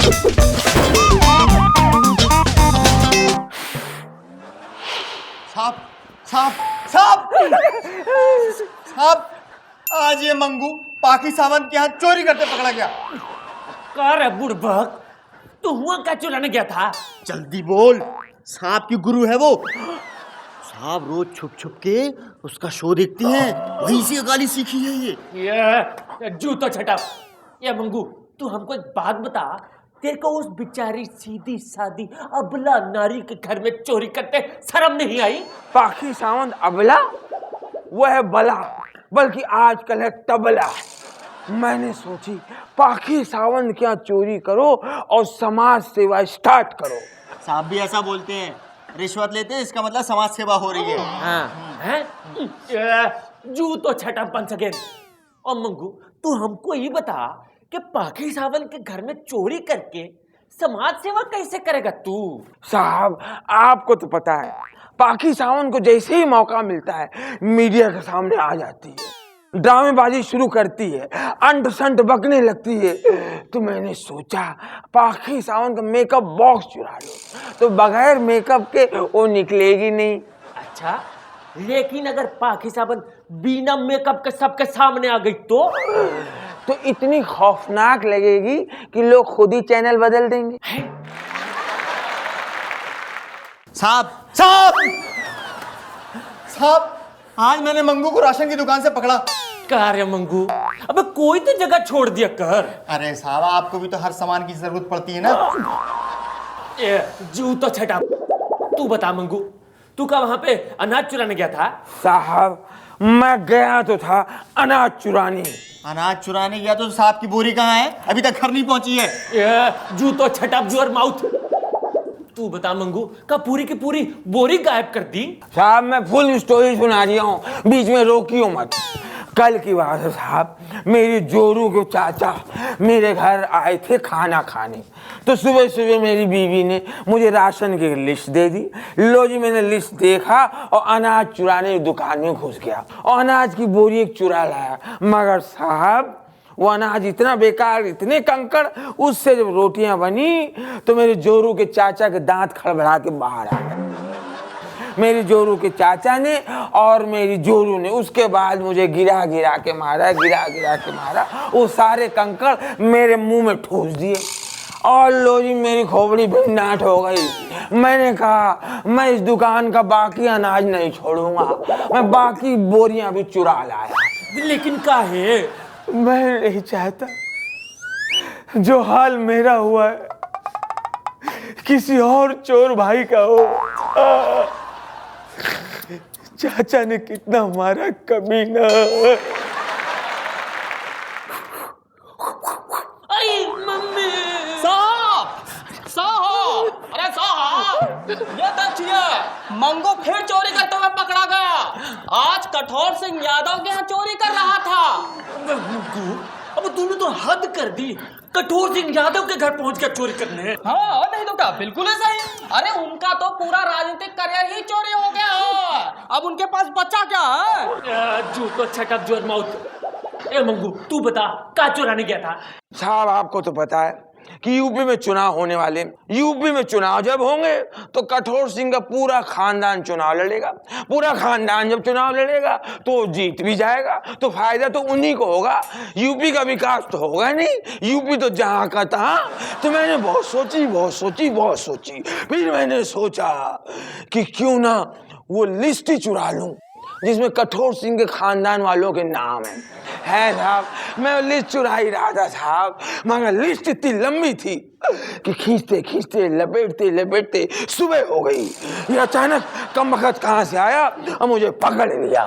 साहब साहब साहब साहब, आज ये मंगू पाकी सावन के यहाँ चोरी करते पकड़ा गया। कार बुड़बक, तू हुआ क्या चुराने गया था? जल्दी बोल, सांप की गुरु है वो। साहब रोज छुप छुप के उसका शो देखती हैं, वहीं से गाली सीखी है ये जूतो छटा। ये मंगू, तू हमको एक बात बता, तेरे को उस बेचारी सीधी सादी अबला नारी के घर में चोरी करते शर्म नहीं आई? पाखी सावंत अबला, वह है बला, बल्कि आजकल है तबला। मैंने सोची पाखी सावंत क्या चोरी करो और समाज सेवा स्टार्ट करो। साहब भी ऐसा बोलते हैं, रिश्वत लेते हैं, इसका मतलब समाज सेवा हो रही है। हाँ, हैं? जूतो छटा पंच अगेन। और मंगू, तू हमको ये बता कि पाखी सावन के घर में चोरी करके समाज सेवा कैसे करेगा तू? साहब आपको तो पता है, पाखी सावंत को जैसे ही मौका मिलता है मीडिया के सामने आ जाती है, ड्रामेबाजी शुरू करती है, अंट संट बकने लगती है। तो मैंने सोचा पाखी सावंत का मेकअप बॉक्स चुरा लो, तो बगैर मेकअप के वो निकलेगी नहीं। अच्छा, लेकिन अगर पाखी सावन बिना मेकअप के सबके सामने आ गई तो इतनी खौफनाक लगेगी कि लोग खुद ही चैनल बदल देंगे। साहब साहब साहब, आज मैंने मंगू को राशन की दुकान से पकड़ा। कार्य मंगू, अबे कोई तो जगह छोड़ दिया कर। अरे साहब, आपको भी तो हर सामान की जरूरत पड़ती है ना। जूतो छटा। तू बता मंगू, तू का वहां पे अनाज चुराने गया था? साहब मैं गया तो था अनाज चुराने। अनाज चुराने गया तो साहब की बोरी कहाँ है? अभी तक घर नहीं पहुंची है। जूतो छटा योर माउथ। तू बता मंगू, का पूरी की पूरी बोरी गायब कर दी? साहब मैं फुल स्टोरी सुना रहा हूँ, बीच में रोकियो मत। कल की बात है साहब, मेरी जोरू के चाचा मेरे घर आए थे खाना खाने। तो सुबह सुबह मेरी बीवी ने मुझे राशन की लिस्ट दे दी। लो जी, मैंने लिस्ट देखा और अनाज चुराने की दुकान में घुस गया और अनाज की बोरी एक चुरा लाया। मगर साहब वो अनाज इतना बेकार, इतने कंकड़, उससे जब रोटियां बनी तो मेरे जोरू के चाचा के दांत खड़बड़ा के बाहर आ गए। मेरी जोरू के चाचा ने और मेरी जोरू ने उसके बाद मुझे गिरा गिरा के मारा। वो सारे कंकड़ मेरे मुंह में ठूस दिए और लो जी मेरी खोपड़ी भिन्नाट हो गई। मैंने कहा मैं इस दुकान का बाकी अनाज नहीं छोड़ूंगा, मैं बाकी बोरियां भी चुरा लाया। लेकिन काहे? मैं नहीं चाहता जो हाल मेरा हुआ है किसी और चोर भाई का हो। चाचा ने कितना मारा कमीना। आई मम्मी। साहब, अरे साहब, ये देखिए मंगू फिर चोरी करते हुए पकड़ा गया। आज कठोर सिंह यादव के यहाँ चोरी कर रहा था। अब तूने तो हद कर दी, कठोर सिंह यादव के घर पहुंच गया चोरी करने। हाँ और नहीं तो क्या, बिल्कुल ऐसा ही। अरे उनका तो पूरा राजनीतिक करियर ही चोरी हो गया है, अब उनके पास बचा क्या है? जूतो छटक जोर माउथ। ए मंगू, तू बता का चुराने गया था? साहब आपको तो पता है कि यूपी में चुनाव होने वाले। यूपी में चुनाव जब होंगे तो कठोर सिंह का पूरा खानदान चुनाव लड़ेगा। पूरा खानदान जब चुनाव लड़ेगा तो जीत भी जाएगा, तो फायदा तो उन्हीं को होगा। यूपी का विकास तो होगा नहीं, यूपी तो जहां का तहां। तो मैंने बहुत सोची, फिर मैंने सोचा कि क्यों ना वो लिस्ट ही चुरा लूं जिसमें कठोर सिंह के खानदान वालों के नाम है साहब। मैं लिस्ट चुरा ही रहा था साहब, मगर लिस्ट इतनी लंबी थी कि खींचते लपेटते सुबह हो गई। ये अचानक कमबख्त कहाँ से आया और मुझे पकड़ लिया।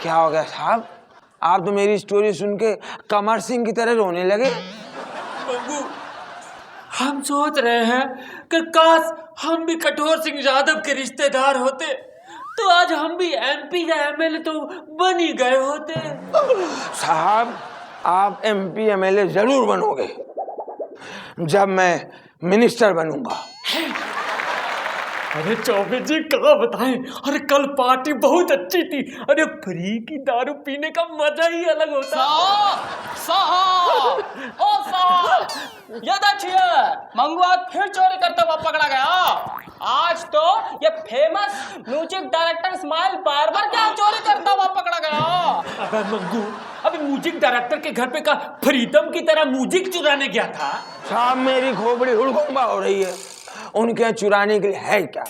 क्या हो गया साहब, आप तो मेरी स्टोरी सुन के कमर सिंह की तरह रोने लगे। मंगू, हम सोच रहे हैं कि काश हम भी कठोर सिंह यादव के रिश्तेदार होते तो आज हम भी एमपी या एमएलए तो बन ही गए होते। साहब आप एमपी एमएलए जरूर बनोगे जब मैं मिनिस्टर बनूंगा। अरे चौबे जी कहाँ बताएं, अरे कल पार्टी बहुत अच्छी थी। अरे फ्री की दारू पीने का मजा ही अलग होता। साहब, साहब, ओ साहब, ये देखिए, मंगू आज फिर चोरी करते हुए पकड़ा गया। आज तो ये famous music director Ismail Darbar क्या चोरी करता हुआ पकड़ा गया। अबे मंगू, अभी म्यूजिक डायरेक्टर के घर पे का फ्रीडम की तरह म्यूजिक चुराने गया था। साहब मेरी खोपड़ी हुड़गुम्बा हो रही है। उनके यहाँ चुराने के लिए है क्या?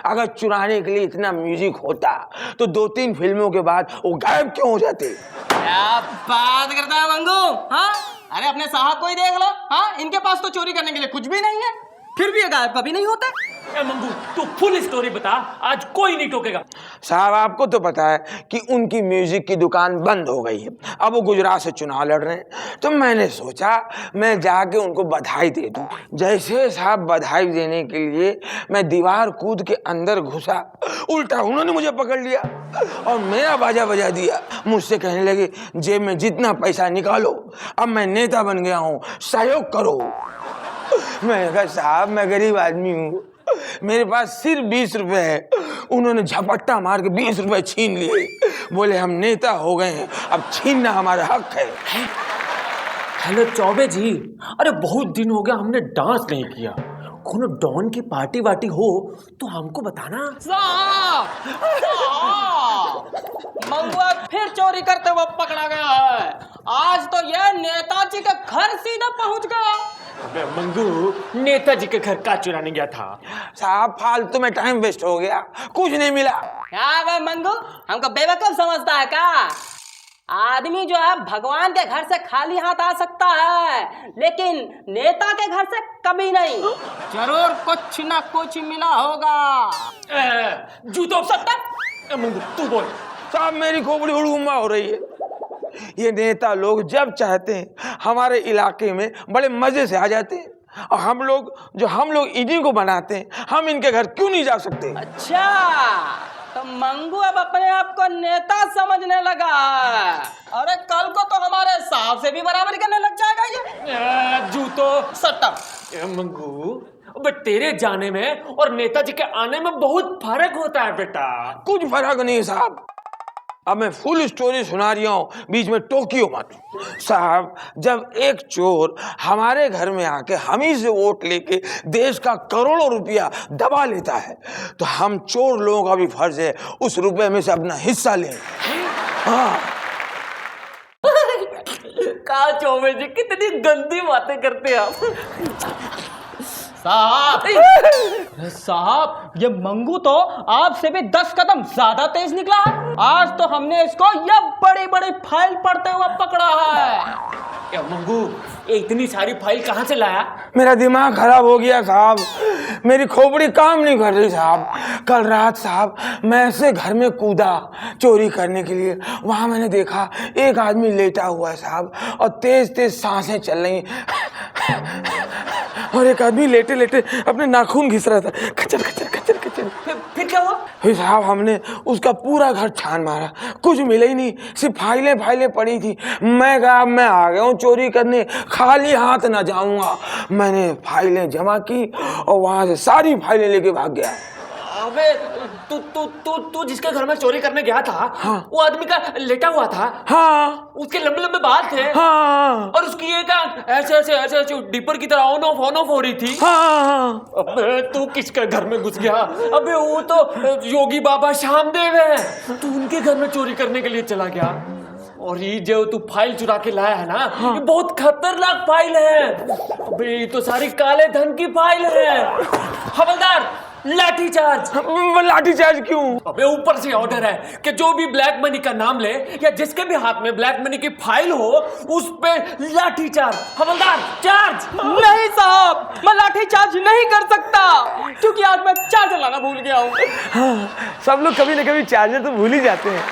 अगर चुराने के लिए इतना म्यूजिक होता तो 2-3 फिल्मों के बाद वो गायब क्यों हो जाते? क्या बात करता है मंगू? हाँ, अरे अपने साहब को ही देख लो। हाँ, इनके पास तो चोरी करने के लिए कुछ भी नहीं है, फिर भी ये गायब कभी नहीं होता। ए मंगू, तू फुल स्टोरी बता, आज कोई नहीं टोकेगा। साहब आपको तो पता है कि उनकी म्यूजिक की दुकान बंद हो गई है। अब वो गुजरात से चुनाव लड़ रहे हैं, तो मैंने सोचा मैं जाके उनको बधाई दे दूं। जैसे साहब बधाई देने के लिए मैं दीवार कूद के अंदर घुसा, उल्टा उन्होंने मुझे पकड़ लिया और मेरा बाजा बजा दिया। मुझसे कहने लगे जेब में जितना पैसा निकालो, अब मैं नेता बन गया हूँ, सहयोग करो। मैंने कहा साहब मैं गरीब आदमी हूँ, मेरे पास सिर्फ 20 रुपए है। उन्होंने झपट्टा मार के 20 रुपए छीन लिए। बोले हम नेता हो गए हैं, अब छीनना हमारा हक है। हेलो चौबे जी, अरे बहुत दिन हो गया हमने डांस नहीं किया। कोनो डॉन की पार्टी वार्टी हो तो हमको बताना। साहब, मंगू आज फिर चोरी करते हुए पकड़ा गया है। आज तो यह नेताजी के घर सीधा पहुंच गया। अबे मंगू, नेताजी के घर का चुराने गया था? साहब फालतू में टाइम वेस्ट हो गया, कुछ नहीं मिला। क्या बे मंगू, हमको बेवकूफ समझता है क्या? आदमी जो है भगवान के घर से खाली हाथ आ सकता है, लेकिन नेता के घर से कभी नहीं। जरूर कुछ ना कुछ मिला होगा। जूतों सत्ता। मंगू तू बोल। साहब मेरी खोपड़ी हुड़गुम्बा हो रही है। ये नेता लोग जब चाहते हैं हमारे इलाके में बड़े मजे से आ जाते हैं, और हम लोग इन्हीं को बनाते हैं। हम इनके घर क्यों नहीं जा सकते? अच्छा, तो मंगू अब अपने आप को नेता समझने लगा। अरे कल को तो हमारे साहब से भी बराबरी करने लग जाएगा ये। जूतो सट्टा। मंगू, बट तेरे जाने में और नेताजी के आने में बहुत फर्क होता है बेटा। कुछ फर्क नहीं साहब। अब मैं फुल स्टोरी सुना रही हूँ, बीच में टोकियो मत। साहब जब एक चोर हमारे घर में आके हम ही से वोट लेके देश का करोड़ों रुपया दबा लेता है, तो हम चोर लोगों का भी फर्ज है उस रुपए में से अपना हिस्सा लें। हाँ का चौबे जी, कितनी गंदी बातें करते हैं आप। साहब ये मंगू तो आपसे भी 10 कदम ज्यादा तेज निकला है। आज तो हमने इसको ये बड़ी बड़ी फाइल पढ़ते हुए पकड़ा है। क्या मंगू, ये इतनी सारी फाइल कहाँ से लाया? मेरा दिमाग खराब हो गया साहब, मेरी खोपड़ी काम नहीं कर रही साहब। कल रात साहब मैं ऐसे घर में कूदा चोरी करने के लिए, वहां मैंने देखा एक आदमी लेटा हुआ है साहब, और तेज तेज सांसें चल रही, और एक आदमी लेटे लेटे अपने नाखून घिस रहा था, खचर खचर खचर खचर। फिर क्या हुआ? फिर साहब हमने उसका पूरा घर छान मारा, कुछ मिला ही नहीं, सिर्फ फाइलें पड़ी थी। मैं कहा मैं आ गया हूँ चोरी करने, खाली हाथ ना जाऊंगा। मैंने फाइलें जमा की और वहां से सारी फाइलें लेके भाग गया। अबे तू जिसके घर में चोरी करने गया था, हाँ। वो आदमी का लेटा हुआ था। हाँ उसके लंबे लंबे बाल थे। हाँ और उसकी एक आंख ऐसे डिपर की तरह ऑन ऑफ हो रही थी। हाँ। अबे तू किसके घर में घुस गया? अबे वो तो योगी बाबा श्यामदेव है, तू उनके घर में चोरी करने के लिए चला गया। और ये जो तू फाइल चुरा के लाया है ना, हाँ। ये बहुत खतरनाक फाइल है। अबे ये तो सारी काले धन की फाइल है। हवलदार लाठीचार्ज। लाठीचार्ज क्यों? अबे ऊपर से ऑर्डर है कि जो भी ब्लैक मनी का नाम ले या जिसके भी हाथ में ब्लैक मनी की फाइल हो उस पे लाठीचार्ज। हवलदार चार्ज। नहीं साहब, मैं लाठी चार्ज नहीं कर सकता, क्योंकि आज मैं चार्जर लाना भूल गया हूँ। हाँ, सब लोग कभी न कभी चार्जर तो भूल ही जाते हैं।